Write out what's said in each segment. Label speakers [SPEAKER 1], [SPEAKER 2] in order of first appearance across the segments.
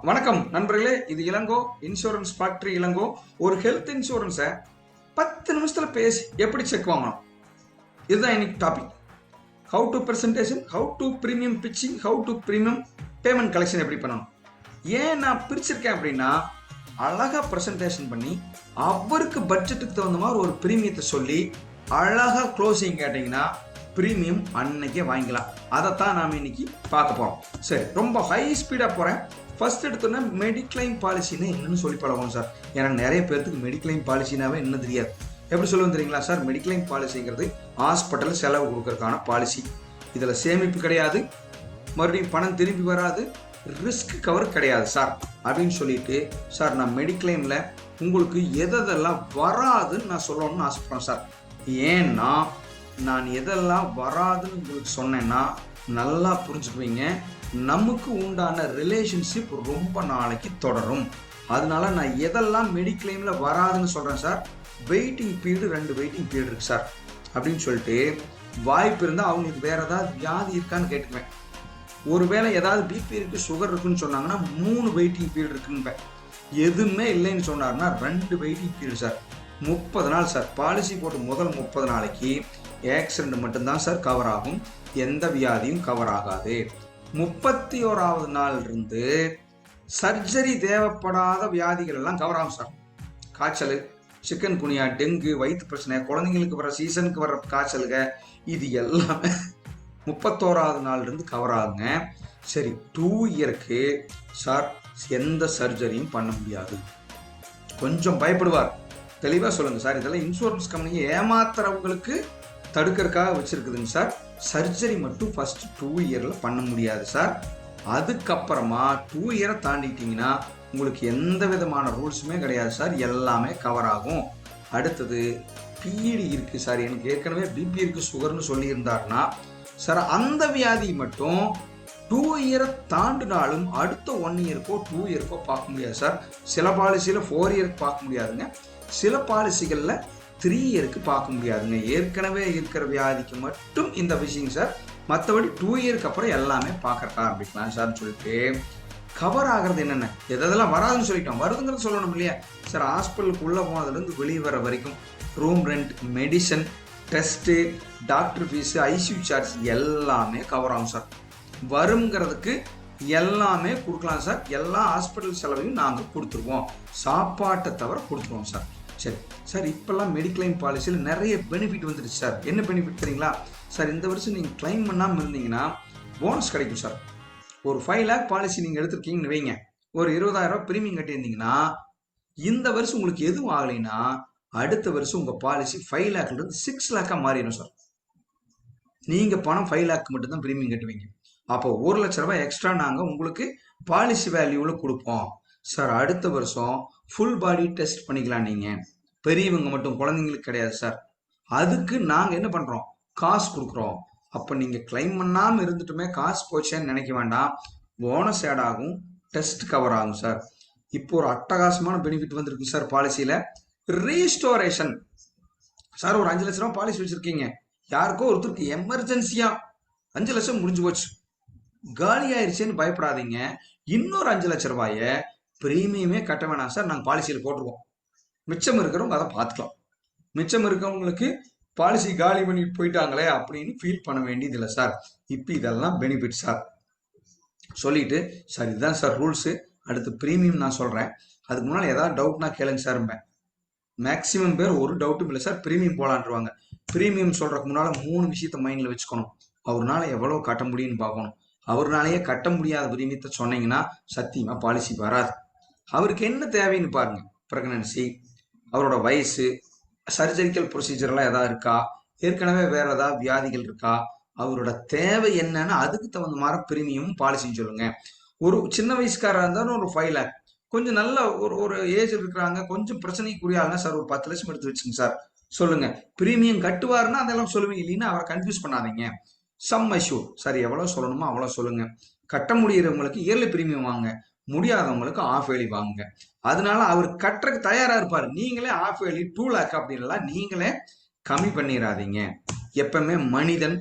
[SPEAKER 1] வணக்கம் நண்பர்களே, இது இளங்கோ இன்சூரன்ஸ் ஃபேக்டரி இளங்கோ. ஒரு ஹெல்த் இன்சூரன்ஸை 10 நிமிஷத்துல பேசி எப்படி செக் வாங்கணும், இதுதான் இன்னைக்கு topic. How to presentation, how to premium pitching, how to premium payment collection எப்படி பண்ணணும். ஏன் நான் பிரிச்சிருக்கேன் அப்படின்னா, அழகா பிரசன்டேஷன் பண்ணி அவருக்கு பட்ஜெட்டுக்கு தகுந்த மாதிரி ஒரு பிரீமியத்தை சொல்லி அழகா க்ளோசிங் கேட்டீங்கன்னா பிரீமியம் அன்னைக்கே வாங்கிக்கலாம். அதைத்தான் நாம் இன்னைக்கு பார்க்க போறோம். சரி, ரொம்ப ஹை ஸ்பீடா போறேன். ஃபர்ஸ்ட் எடுத்தோன்னா மெடிக்ளைம் பாலிசின்னு என்னன்னு சொல்லி பழகும் சார். ஏன்னா நிறைய பேருக்கு மெடிக்ளைம் பாலிசினாவே என்ன தெரியாது. எப்படி சொல்லுவோம் தெரியுங்களா சார்? மெடிக்ளைம் பாலிசிங்கிறது ஹாஸ்பிட்டல் செலவு கொடுக்கறதுக்கான பாலிசி. இதில் சேமிப்பு கிடையாது, மறுபடியும் பணம் திரும்பி வராது, ரிஸ்க் கவர் கிடையாது சார் அப்படின்னு சொல்லிட்டு, சார் நான் மெடிக்ளைமில் உங்களுக்கு எதெல்லாம் வராதுன்னு நான் சொல்லணும்னு ஆசைப்படுறேன் சார். ஏன்னா நான் எதெல்லாம் வராதுன்னு உங்களுக்கு சொன்னேன்னா நல்லா புரிஞ்சுக்குவீங்க. நமக்கு உண்டான ரிலேஷன்ஷிப் ரொம்ப நாளைக்கு தொடரும். அதனால நான் எதெல்லாம் மெடிக்ளைம்ல வராதுன்னு சொல்றேன் sir. Waiting period 2 waiting period இருக்கு சார் அப்படின்னு சொல்லிட்டு, வாய்ப்பு இருந்தால் அவங்களுக்கு வேற ஏதாவது வியாதி இருக்கான்னு கேட்டுக்குவேன். ஒருவேளை ஏதாவது பிபி இருக்கு, சுகர் இருக்குன்னு சொன்னாங்கன்னா 3 வெயிட்டிங் பீரியட் இருக்குன்னு. எதுவுமே இல்லைன்னு சொன்னார்னா 2 வெயிட்டிங் பீரியட் சார். 30 நாள் சார். பாலிசி போட்டு முதல் 30 நாளைக்கு ஆக்சிடென்ட் மட்டும்தான் சார் கவர் ஆகும், எந்த வியாதியும் கவர் ஆகாது. 31வது நாள் இருந்து சர்ஜரி தேவைப்படாத வியாதிகள் எல்லாம் கவர் ஆகும் சார். காய்ச்சல், சிக்கன் குனியா, டெங்கு, வயிற்று பிரச்சனை, குழந்தைங்களுக்கு வர சீசனுக்கு வர காய்ச்சலுங்க, இது எல்லாமே 31வது நாள் இருந்து கவர் ஆகுங்க. சரி, 2 இயருக்கு சார் எந்த சர்ஜரியும் பண்ண முடியாது. கொஞ்சம் பயப்படுவார். தெளிவாக சொல்லுங்க சார், இதெல்லாம் இன்சூரன்ஸ் கம்பெனியை ஏமாத்துறவங்களுக்கு தடுக்கிறதுக்காக வச்சிருக்குதுங்க சார். சர்ஜரி மட்டும் ஃபர்ஸ்ட் 2 இயர்ல பண்ண முடியாது சார். அதுக்கப்புறமா 2 இயரை தாண்டிட்டீங்கன்னா உங்களுக்கு எந்த விதமான ரூல்ஸுமே கிடையாது சார், எல்லாமே கவர் ஆகும். அடுத்தது பிடி இருக்கு சார், எனக்கு ஏற்கனவே பிபி இருக்கு, சுகர்னு சொல்லியிருந்தாருன்னா சார் அந்த வியாதி மட்டும் 2 இயரை தாண்டினாலும் அடுத்த 1 இயருக்கோ 2 இயருக்கோ பார்க்க முடியாது சார். சில பாலிசியில் 4 இயருக்கு பார்க்க முடியாதுங்க, சில பாலிசிகளில் 3 இயருக்கு பார்க்க முடியாதுங்க. ஏற்கனவே இருக்கிற வியாதிக்கு மட்டும் இந்த விஷயம் சார். மற்றபடி 2 இயருக்கு அப்புறம் எல்லாமே பார்க்கறக்கா ஆரம்பிக்கலாம் சார்னு சொல்லிட்டு, கவர் ஆகிறது என்னென்ன எதெல்லாம் வராதுன்னு சொல்லிட்டோம். வருதுங்கிறது சொல்லணும் இல்லையா சார்? ஹாஸ்பிட்டலுக்கு உள்ளே போனதுலேருந்து வெளியே வர வரைக்கும் room rent, medicine, test, doctor fees, ICU charge எல்லாமே கவர் ஆகும் சார். வருங்கிறதுக்கு எல்லாமே கொடுக்கலாம் சார். எல்லா ஹாஸ்பிட்டல் செலவையும் நாங்கள் கொடுத்துருவோம், சாப்பாட்டை தவிர கொடுத்துருவோம் சார். சரி சார், இப்போல்லாம் மெடிக்ளைம் பாலிசியில் நிறைய பெனிஃபிட் வந்துடுச்சு சார். என்ன பெனிஃபிட் தெரியுங்களா சார்? இந்த வருஷம் நீங்கள் கிளைம் பண்ணாமல் இருந்தீங்கன்னா போனஸ் கிடைக்கும் சார். ஒரு 5 லேக் பாலிசி நீங்கள் எடுத்துருக்கீங்கன்னு வைங்க, ஒரு 20,000 ரூபாய் பிரீமியம் கட்டியிருந்தீங்கன்னா இந்த வருஷம் உங்களுக்கு எதுவும் ஆகலைன்னா அடுத்த வருஷம் உங்கள் பாலிசி 5 லேக்லேருந்து 6 லேக்காக மாறிடும் சார். நீங்கள் பணம் 5 லேக் மட்டும்தான் பிரீமியம் கட்டுவீங்க. அப்போ 1 லட்ச ரூபாய் எக்ஸ்ட்ரா நாங்கள் உங்களுக்கு பாலிசி வேல்யூவில் கொடுப்போம் சார். அடுத்த வருஷம் ஃபுல் பாடி டெஸ்ட் பண்ணிக்கலாம். நீங்கள் பெரியவங்க மட்டும், குழந்தைங்களுக்கு கிடையாது சார். அதுக்கு நாங்கள் என்ன பண்ணுறோம், காசு கொடுக்குறோம். அப்போ நீங்கள் கிளைம் பண்ணாமல் இருந்துட்டுமே காசு போச்சேன்னு நினைக்க வேண்டாம். போனஸ் ஆட் ஆகும், டெஸ்ட் கவர் ஆகும் சார். இப்போ ஒரு அட்டகாசமான பெனிஃபிட் வந்துருக்கு சார் பாலிசியில். Restoration sir. ஒரு 5 லட்ச ரூபா பாலிசி வச்சுருக்கீங்க, யாருக்கோ ஒருத்தருக்கு எமர்ஜென்சியாக 5 லட்சம் முடிஞ்சு போச்சு, காலி ஆயிடுச்சேன்னு பயப்படாதீங்க. இன்னொரு 5 லட்ச ரூபாயை பிரீமியமே கட்ட வேணாம் சார், நாங்கள் பாலிசியில் போட்டுருவோம். மிச்சம் இருக்கிறவங்க அதை பார்த்துக்கலாம். மிச்சம் இருக்கிறவங்களுக்கு பாலிசி காலி பண்ணிட்டு போயிட்டாங்களே அப்படின்னு ஃபீல் பண்ண வேண்டியது இல்லை சார். இப்போ இதெல்லாம் பெனிஃபிட் சார். சொல்லிட்டு சார் இதுதான் சார் ரூல்ஸு, அடுத்து ப்ரீமியம் நான் சொல்கிறேன். அதுக்கு முன்னால் ஏதாவது டவுட்னா கேளுங்க சார். மேக்சிமம் பேர் ஒரு டவுட்டும் இல்லை சார், ப்ரீமியம் போலான்ருவாங்க. ப்ரீமியம் சொல்கிறதுக்கு முன்னால் 3 விஷயத்த மைண்டில் வச்சுக்கணும். அவர்னால எவ்வளோ கட்ட முடியும்னு பார்க்கணும். அவர்னாலேயே கட்ட முடியாத பிரீமியத்தை சொன்னீங்கன்னா சத்தியமாக பாலிசி வராது. அவருக்கு என்ன தேவைன்னு பாருங்க. ப்ரெக்னன்சி, அவரோட வயசு, சர்ஜரிக்கல் ப்ரொசீஜர்லாம் எதாவது இருக்கா, ஏற்கனவே வேற ஏதாவது வியாதிகள் இருக்கா, அவரோட தேவை என்னன்னு அதுக்கு தகுந்த மாதிரி பிரீமியம் பாலிசின்னு சொல்லுங்க. ஒரு சின்ன வயசுக்காரா இருந்தாலும் ஒரு 5 லேக், கொஞ்சம் நல்ல ஒரு ஏஜ் இருக்கிறாங்க, கொஞ்சம் பிரச்சனைக்குரிய ஆளுனா சார் ஒரு 10 லட்சம் எடுத்து வச்சுங்க சார் சொல்லுங்க. பிரீமியம் கட்டுவாருன்னா அதெல்லாம் சொல்லுவீங்க, இல்லைன்னா அவரை கன்ஃபியூஸ் பண்ணாதீங்க. சம் அஷ்யூர் சார், எவ்வளோ சொல்லணுமோ அவ்வளோ சொல்லுங்க. கட்ட முடியறவங்களுக்கு இயர்லி பிரீமியம் வாங்க, முடியாதவங்களுக்கு ஆஃப் ஏர்லி வாங்குங்க. அதனால அவர் கட்டுறதுக்கு தயாரா இருப்பாரு. நீங்களே ஆஃப் ஏர்லி 2 லேக் அப்படின்லாம் நீங்களே கம்மி பண்ணிடாதீங்க. எப்பவுமே மனிதன்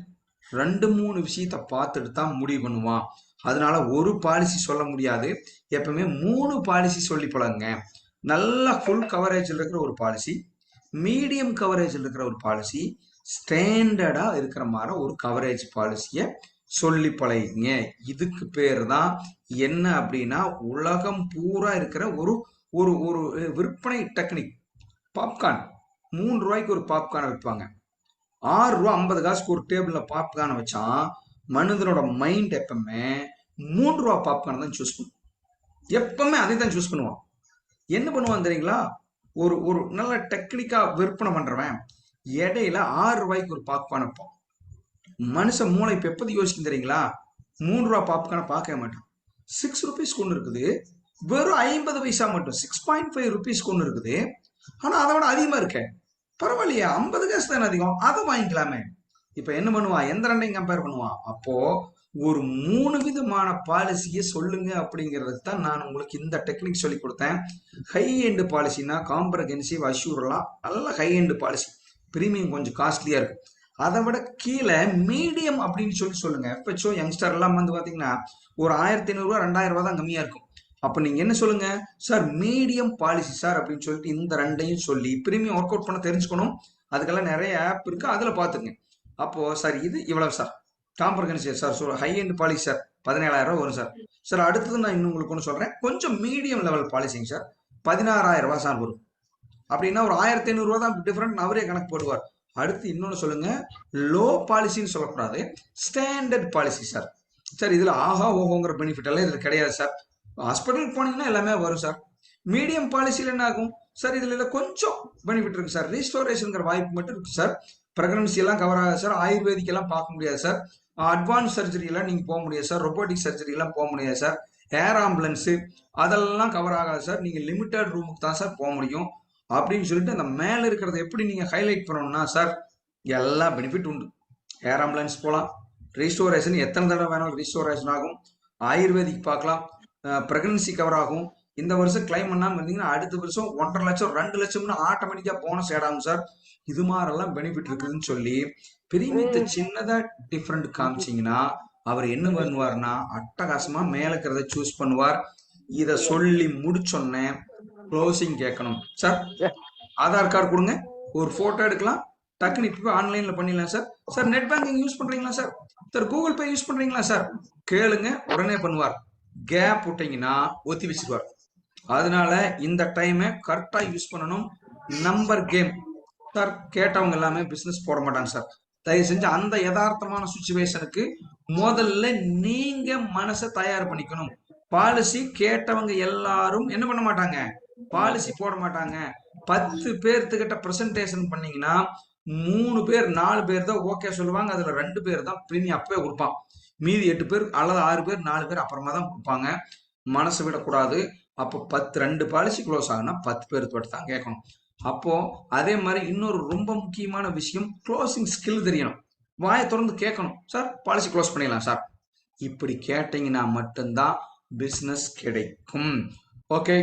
[SPEAKER 1] 2-3 விஷயத்த பார்த்துட்டு தான் முடிவு பண்ணுவான். அதனால ஒரு பாலிசி சொல்ல முடியாது. எப்பவுமே 3 பாலிசி சொல்லி பழகுங்க. நல்ல ஃபுல் கவரேஜ் இருக்கிற ஒரு பாலிசி, மீடியம் கவரேஜ் இருக்கிற ஒரு பாலிசி, ஸ்டாண்டர்டா இருக்கிற மாதிரி ஒரு கவரேஜ் பாலிசிய சொல்லி பழகிங்க. இதுக்கு பேர் தான் என்ன அப்படின்னா உலகம் பூரா இருக்கிற ஒரு ஒரு ஒரு விற்பனை டெக்னிக். பாப்கார்ன் 3 ரூபாய்க்கு ஒரு பாப்கார்னை விற்பாங்க. 6 ரூபா 50 காசுக்கு ஒரு டேபிள்ல பாப்கார்னை வச்சான். மனிதனோட மைண்ட் எப்பவுமே 3 ரூபா பாப்கார்ன் தான் சூஸ் பண்ணும். எப்பவுமே அதை தான் சூஸ் பண்ணுவான். என்ன பண்ணுவான் தெரியுங்களா? ஒரு ஒரு நல்ல டெக்னிக்கா விற்பனை பண்றவன் இடையில 6 ரூபாய்க்கு ஒரு பாப்கார்ன் வைப்பான். மனுஷன் மூளை இப்ப எப்போது யோசிக்கும் தெரியுங்களா? 3 ரூபா பாப்கார்னை பார்க்க மாட்டான். 6 ருபீஸ் ஒன்று இருக்குது, வெறும் 50 பைசா மட்டும் 6.5 ருபீஸ் ஒன்று இருக்குது. ஆனா அதை விட அதிகமா இருக்க, பரவாயில்லையா, 50 காசு தானே அதிகம், அதை வாங்கிக்கலாமே. இப்ப என்ன பண்ணுவான்? எந்த ரெண்டையும் கம்பேர் பண்ணுவான். அப்போ ஒரு 3 விதமான பாலிசியை சொல்லுங்க அப்படிங்கிறதுக்கு தான் நான் உங்களுக்கு இந்த டெக்னிக் சொல்லி கொடுத்தேன். ஹை எண்ட் பாலிசினா காம்ப்ரஹென்சிவ், அஷ்யூர்லாம் நல்ல ஹை எண்ட் பாலிசி, பிரீமியம் கொஞ்சம் காஸ்ட்லியா இருக்கும். அதை விட கீழே மீடியம் அப்படின்னு சொல்லுங்க. எஃப்ஹெச்ஓ யங்ஸ்டர் எல்லாம் வந்து பாத்தீங்கன்னா ஒரு 1500 ரூபா 2000 ரூபா தான் கம்மியா இருக்கும். அப்ப நீங்க என்ன சொல்லுங்க சார்? மீடியம் பாலிசி சார் அப்படின்னு சொல்லிட்டு இந்த ரெண்டையும் சொல்லி பிரீமியம் ஒர்க் அவுட் பண்ண தெரிஞ்சுக்கணும். அதுக்கெல்லாம் நிறைய ஆப் இருக்கு, அதுல பாத்துங்க. அப்போ சார் இது இவ்வளவு sir comprehensive sir, high end policy sir 17,000 ரூபாய் வரும் சார். சார் அடுத்தது நான் இன்னும் உங்களுக்கு ஒன்று சொல்றேன், கொஞ்சம் மீடியம் லெவல் பாலிசிங்க சார், 16,000 ரூபாய் சார் வரும். அப்படின்னா ஒரு 1500 ரூபா தான் டிஃபரெண்ட் அவரே கணக்கு போடுவார். அடுத்து இன்னொன்னு சொல்லுங்க, லோ பாலிசின்னு சொல்லக்கூடாது, ஸ்டாண்டர்ட் பாலிசி சார். சார் இதுல ஆஹா ஓஹோங்கிற பெனிஃபிட் எல்லாம் இதுல கிடையாது சார். ஹாஸ்பிட்டலுக்கு போனீங்கன்னா எல்லாமே வரும் சார். மீடியம் பாலிசியில் என்ன ஆகும் சார்? இதுல கொஞ்சம் பெனிஃபிட் இருக்கு சார், ரீஸ்டோரேஷன் வாய்ப்பு மட்டும் இருக்கு சார். பிரெக்னன்சி எல்லாம் கவர் ஆகாது சார், ஆயுர்வேதிக் எல்லாம் பார்க்க முடியாது சார், அட்வான்ஸ் சர்ஜரி எல்லாம் நீங்க போக முடியாது சார், ரொபோட்டிக் சர்ஜரி எல்லாம் போக முடியாது சார், ஏர் ஆம்புலன்ஸ் அதெல்லாம் கவர் ஆகாது சார், நீங்க லிமிட்டட் ரூமுக்கு தான் சார் போக முடியும் அப்படின்னு சொல்லிட்டு அந்த மேல இருக்கிறத எப்படி நீங்க ஹைலைட் பண்ணணும்னா சார் எல்லா பெனிஃபிட் உண்டு. ஏர் ஆம்புலன்ஸ் போகலாம், ரீஸ்டோரேஷன் எத்தனை தடவை வேணாலும் ரீஸ்டோரேஷன் ஆகும், ஆயுர்வேதிக் பார்க்கலாம், பிரெக்னன்சி கவர் ஆகும். இந்த வருஷம் கிளைம் பண்ணாம இருந்தீங்கன்னா அடுத்த வருஷம் 1.5 லட்சம் 2 லட்சம்னு ஆட்டோமேட்டிக்கா போனஸ் ஆட் ஆகும் சார். இது மாதிரிலாம் பெனிஃபிட் இருக்குதுன்னு சொல்லி பிரீமியத்தை சின்னதா டிஃப்ரெண்ட் காமிச்சிங்கன்னா அவர் என்ன பண்ணுவார்னா அட்டகாசமா மேல இருக்கிறத சூஸ் பண்ணுவார். இத சொல்லி முடிச்சோன்னே க்ளோசிங் கேட்கணும். சார் ஆதார் கார்டு கொடுங்க, ஒரு போட்டோ எடுக்கலாம், டக்குனு இப்போ ஆன்லைன்ல பண்ணிடலாம் sir. Sir net banking use பண்றீங்களா sir? Sir Google Pay use பண்றீங்களா சார்? கேளுங்க, உடனே பண்ணுவார். கேப் விட்டீங்கன்னா ஒத்தி வச்சிருவார். அதனால இந்த டைமை கரெக்டா யூஸ் பண்ணணும். நம்பர் கேம் சார், கேட்டவங்க எல்லாமே பிசினஸ் போட மாட்டாங்க சார். தயவு செஞ்சு அந்த யதார்த்தமான சுச்சுவேஷனுக்கு முதல்ல நீங்க மனசை தயார் பண்ணிக்கணும். பாலிசி கேட்டவங்க எல்லாரும் என்ன பண்ண மாட்டாங்க? பாலிசி போட மாட்டாங்க. 10 பேர்த்துக்கிட்ட பிரசன்டேஷன் பண்ணீங்கன்னா 3 பேர் 4 பேர் தான் ஓகே சொல்லுவாங்க. அதுல 2 பேர் தான் பிரீமியம் அப்பவே கொடுப்பான். மீதி 8 பேர் அல்லது 6 பேர் 4 பேர் அப்புறமா தான் கொடுப்பாங்க. மனசை விடக்கூடாது. அப்போ 2 பாலிசி க்ளோஸ் ஆகுனா 10 பேர் தொட்டு தான் கேட்கணும். அப்போ அதே மாதிரி இன்னொரு ரொம்ப முக்கியமான விஷயம், க்ளோசிங் ஸ்கில் தெரியணும். வாயை திறந்து கேட்கணும். சார் பாலிசி க்ளோஸ் பண்ணிடலாம் சார், இப்படி கேட்டீங்கன்னா மட்டும்தான் பிசினஸ் கிடைக்கும். ஓகே,